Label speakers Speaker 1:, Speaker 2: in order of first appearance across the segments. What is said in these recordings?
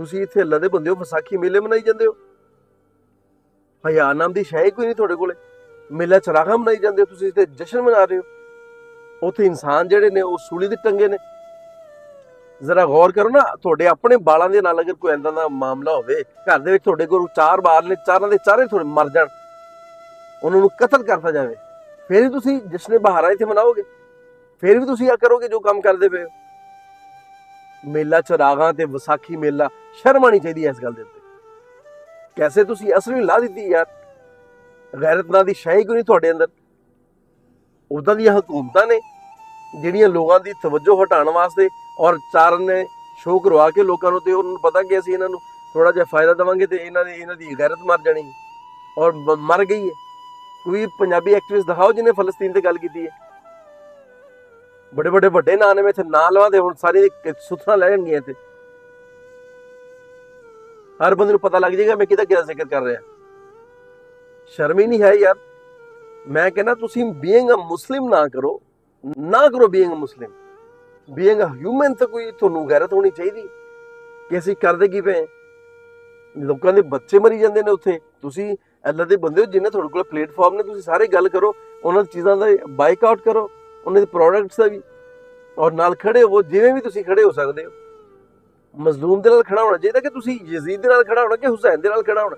Speaker 1: ਤੁਸੀਂ ਇੱਥੇ ਅੱਲਾ ਦੇ ਬੰਦੇ ਹੋ, ਵਿਸਾਖੀ ਮੇਲੇ ਮਨਾਈ ਜਾਂਦੇ ਹੋ। ਹਯਾ ਨਾਮ ਦੀ ਸ਼ੈ ਕੋਈ ਨਹੀਂ ਤੁਹਾਡੇ ਕੋਲੇ। ਮੇਲਾ ਚਰਾਗਾ ਮਨਾਈ ਜਾਂਦੇ ਹੋ, ਤੁਸੀਂ ਇੱਥੇ ਜਸ਼ਨ ਮਨਾ ਰਹੇ ਹੋ। ਉੱਥੇ ਇਨਸਾਨ ਜਿਹੜੇ ਨੇ ਉਹ ਸੂਲੀ ਦੇ ਟੰਗੇ ਨੇ। ਜ਼ਰਾ ਗੌਰ ਕਰੋ ਨਾ, ਤੁਹਾਡੇ ਆਪਣੇ ਬਾਲਾਂ ਦੇ ਨਾਲ ਅਗਰ ਕੋਈ ਏਦਾਂ ਦਾ ਮਾਮਲਾ ਹੋਵੇ, ਘਰ ਦੇ ਵਿੱਚ ਤੁਹਾਡੇ ਕੋਲ 4 ਬਾਲ ਨੇ, ਚਾਰਾਂ ਦੇ ਚਾਰੇ ਥੋੜੇ ਮਰ ਜਾਣ, ਉਹਨਾਂ ਨੂੰ ਕਤਲ ਕਰਤਾ ਜਾਵੇ, ਫਿਰ ਵੀ ਤੁਸੀਂ ਜਸ਼ਨ ਬਹਾਰਾਂ ਇੱਥੇ ਮਨਾਓਗੇ? ਫਿਰ ਵੀ ਤੁਸੀਂ ਆ ਕਰੋਗੇ ਜੋ ਕੰਮ ਕਰਦੇ ਪਏ ਹੋ? ਮੇਲਾ ਚਰਾਗਾਂ ਤੇ ਵਿਸਾਖੀ ਮੇਲਾ, ਸ਼ਰਮ ਆਉਣੀ ਚਾਹੀਦੀ ਹੈ ਇਸ ਗੱਲ ਦੇ ਉੱਤੇ। ਕੈਸੇ ਤੁਸੀਂ ਅਸਲੀ ਲਾ ਦਿੱਤੀ ਯਾਰ। ਗੈਰਤ ਨਾਂ ਦੀ ਸ਼ੈ ਕਿਉਂ ਨਹੀਂ ਤੁਹਾਡੇ ਅੰਦਰ? ਉਦਾਂ ਦੀਆਂ ਹਕੂਮਤਾਂ ਨੇ ਜਿਹੜੀਆਂ ਲੋਕਾਂ ਦੀ ਤਵੱਜੋ ਹਟਾਉਣ ਵਾਸਤੇ ਔਰ ਚਾਰਨ ਨੇ ਸ਼ੋਅ ਕਰਵਾ ਕੇ ਲੋਕਾਂ ਨੂੰ, ਤੇ ਉਹਨਾਂ ਨੂੰ ਪਤਾ ਕਿ ਅਸੀਂ ਇਹਨਾਂ ਨੂੰ ਥੋੜਾ ਜਿਹਾ ਫਾਇਦਾ ਦੇਵਾਂਗੇ ਤੇ ਇਹਨਾਂ ਦੀ ਗੈਰਤ ਮਰ ਜਾਣੀ, ਔਰ ਮਰ ਗਈ ਹੈ। ਕੋਈ ਪੰਜਾਬੀ ਐਕਟਿਵਿਸਟ ਦਿਖਾਓ ਜਿਹਨੇ ਫਲਸਤੀਨ ਤੇ ਗੱਲ ਕੀਤੀ ਹੈ। ਬੜੇ ਬੜੇ ਵੱਡੇ ਨਾਂ ਨੇ, ਮੈਂ ਇੱਥੇ ਨਾਂ ਲਵਾਂ ਤੇ ਹੁਣ ਸਾਰੀ ਸੁਥਰਾ ਲੈ ਜਾਣਗੀਆਂ ਇੱਥੇ। ਹਰ ਬੰਦੇ ਨੂੰ ਪਤਾ ਲੱਗ ਜਾਏਗਾ ਮੈਂ ਕਿਹਦਾ ਕਿਹਦਾ ਜ਼ਿਕਰ ਕਰ ਰਿਹਾ। ਸ਼ਰਮ ਹੀ ਨਹੀਂ ਹੈ ਯਾਰ। ਮੈਂ ਕਹਿੰਦਾ ਤੁਸੀਂ ਬੀਇੰਗ ਅ ਮੁਸਲਿਮ ਨਾ ਕਰੋ being a Muslim, being a human ਤਾਂ ਕੋਈ ਤੁਹਾਨੂੰ ਗੈਰਤ ਹੋਣੀ ਚਾਹੀਦੀ ਕਿ ਅਸੀਂ ਕਰਦੇ ਕੀ ਪਏ। ਲੋਕਾਂ ਦੇ ਬੱਚੇ ਮਰੀ ਜਾਂਦੇ ਨੇ ਉੱਥੇ। ਤੁਸੀਂ ਅੱਲਾ ਦੇ ਬੰਦੇ ਹੋ, ਜਿੰਨੇ ਤੁਹਾਡੇ ਕੋਲ ਪਲੇਟਫਾਰਮ ਨੇ, ਤੁਸੀਂ ਸਾਰੇ ਗੱਲ ਕਰੋ, ਉਹਨਾਂ ਦੀ ਚੀਜ਼ਾਂ ਦਾ ਬਾਈਕਾਟ ਕਰੋ, ਉਹਨਾਂ ਦੇ ਪ੍ਰੋਡਕਟਸ ਦਾ ਵੀ, ਔਰ ਨਾਲ ਖੜੇ ਹੋ ਜਿਵੇਂ ਵੀ ਤੁਸੀਂ ਖੜੇ ਹੋ ਸਕਦੇ ਹੋ। ਮਜ਼ਲੂਮ ਦੇ ਨਾਲ ਖੜਾ ਹੋਣਾ ਚਾਹੀਦਾ ਕਿ ਤੁਸੀਂ ਯਜ਼ੀਦ ਦੇ ਨਾਲ ਖੜਾ ਹੋਣਾ ਕਿ ਹੁਸੈਨ ਦੇ ਨਾਲ ਖੜਾ ਹੋਣਾ?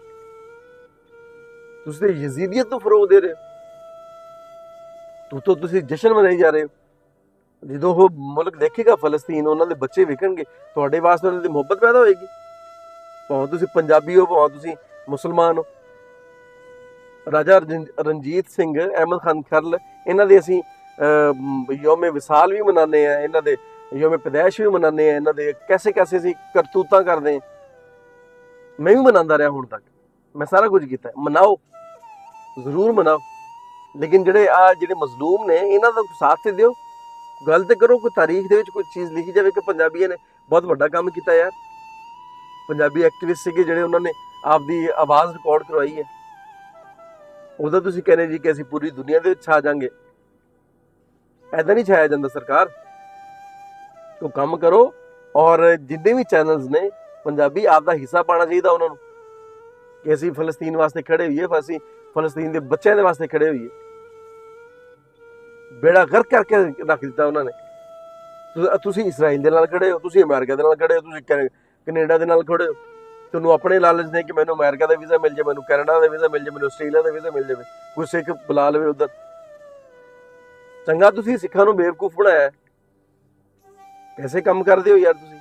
Speaker 1: ਤੁਸੀਂ ਤੇ ਯਜ਼ੀਦੀਅਤ ਨੂੰ ਫਰੋਗ ਦੇ ਰਹੇ ਹੋ। ਤੁਸੀਂ ਜਸ਼ਨ ਮਨਾਈ ਜਾ ਰਹੇ ਹੋ। ਜਦੋਂ ਉਹ ਮੁਲਕ ਦੇਖੇਗਾ ਫਲਸਤੀਨ, ਉਹਨਾਂ ਦੇ ਬੱਚੇ ਵੇਖਣਗੇ, ਤੁਹਾਡੇ ਵਾਸਤੇ ਉਹਨਾਂ ਦੀ ਮੁਹੱਬਤ ਪੈਦਾ ਹੋਏਗੀ। ਭਾਵੇਂ ਤੁਸੀਂ ਪੰਜਾਬੀ ਹੋ, ਭਾਵੇਂ ਤੁਸੀਂ ਮੁਸਲਮਾਨ ਹੋ। ਰਾਜਾ ਰਣਜੀਤ ਸਿੰਘ, ਅਹਿਮਦ ਖਾਨ ਖਰਲ, ਇਹਨਾਂ ਦੇ ਅਸੀਂ ਯੋਮੇ ਵਿਸਾਲ ਵੀ ਮਨਾਉਂਦੇ ਹਾਂ, ਇਹਨਾਂ ਦੇ ਯੋਮੇ ਪੈਦਾਇਸ਼ ਵੀ ਮਨਾਉਂਦੇ ਹਾਂ। ਇਹਨਾਂ ਦੇ ਕੈਸੇ ਕੈਸੇ ਅਸੀਂ ਕਰਤੂਤਾਂ ਕਰਦੇ ਹਾਂ। ਮੈਂ ਵੀ ਮਨਾਉਂਦਾ ਰਿਹਾ ਹੁਣ ਤੱਕ, ਮੈਂ ਸਾਰਾ ਕੁਝ ਕੀਤਾ। ਮਨਾਓ, ਜ਼ਰੂਰ ਮਨਾਓ, ਲੇਕਿਨ ਜਿਹੜੇ ਮਜ਼ਲੂਮ ਨੇ ਇਹਨਾਂ ਦਾ ਸਾਥ ਤੇ ਦਿਓ, ਗੱਲ ਤੇ ਕਰੋ। ਕੋਈ ਤਾਰੀਖ ਦੇ ਵਿੱਚ ਕੋਈ ਚੀਜ਼ ਲਿਖੀ ਜਾਵੇ ਕਿ ਪੰਜਾਬੀਆਂ ਨੇ ਬਹੁਤ ਵੱਡਾ ਕੰਮ ਕੀਤਾ ਯਾਰ। ਪੰਜਾਬੀ ਐਕਟਿਵਿਸਟ ਸੀਗੇ ਜਿਹੜੇ ਉਹਨਾਂ ਨੇ ਆਪਦੀ ਆਵਾਜ਼ ਰਿਕਾਰਡ ਕਰਵਾਈ ਹੈ। ਉਹਦਾ ਤੁਸੀਂ ਕਹਿੰਦੇ ਜੀ ਕਿ ਅਸੀਂ ਪੂਰੀ ਦੁਨੀਆ ਦੇ ਵਿੱਚ ਛਾ ਜਾਵਾਂਗੇ। ਐਦਾਂ ਨਹੀਂ ਛਾਇਆ ਜਾਂਦਾ ਸਰਕਾਰ। ਉਹ ਕੰਮ ਕਰੋ, ਔਰ ਜਿੰਨੇ ਵੀ ਚੈਨਲਸ ਨੇ ਪੰਜਾਬੀ, ਆਪਦਾ ਹਿੱਸਾ ਪਾਉਣਾ ਚਾਹੀਦਾ ਉਹਨਾਂ ਨੂੰ ਕਿ ਅਸੀਂ ਫਲਸਤੀਨ ਵਾਸਤੇ ਖੜੇ ਹੋਈਏ, ਅਸੀਂ ਫਲਸਤੀਨ ਦੇ ਬੱਚਿਆਂ ਦੇ ਵਾਸਤੇ ਖੜੇ ਹੋਈਏ। ਬੇੜਾ ਗਰਕ ਕਰਕੇ ਰੱਖ ਦਿੱਤਾ ਉਹਨਾਂ ਨੇ। ਤੁਸੀਂ ਇਸਰਾਈਲ ਦੇ ਨਾਲ ਖੜੇ ਹੋ, ਤੁਸੀਂ ਅਮਰੀਕਾ ਦੇ ਨਾਲ ਖੜੇ ਹੋ, ਤੁਸੀਂ ਕੈਨੇਡਾ ਦੇ ਨਾਲ ਖੜੇ ਹੋ। ਤੁਹਾਨੂੰ ਆਪਣੇ ਲਾਲਚ ਨੇ ਕਿ ਮੈਨੂੰ ਅਮਰੀਕਾ ਦਾ ਵੀਜ਼ਾ ਮਿਲ ਜਾਵੇ, ਮੈਨੂੰ ਕੈਨੇਡਾ ਦਾ ਵੀਜ਼ਾ ਮਿਲ ਜਾਵੇ, ਮੈਨੂੰ ਆਸਟ੍ਰੇਲੀਆ ਦਾ ਵੀਜ਼ਾ ਮਿਲ ਜਾਵੇ, ਕੋਈ ਸਿੱਖ ਬੁਲਾ ਲਵੇ ਉੱਧਰ। ਚੰਗਾ ਤੁਸੀਂ ਸਿੱਖਾਂ ਨੂੰ ਬੇਵਕੂਫ ਬਣਾਇਆ। ਐਸੇ ਕੰਮ ਕਰਦੇ ਹੋ ਯਾਰ ਤੁਸੀਂ।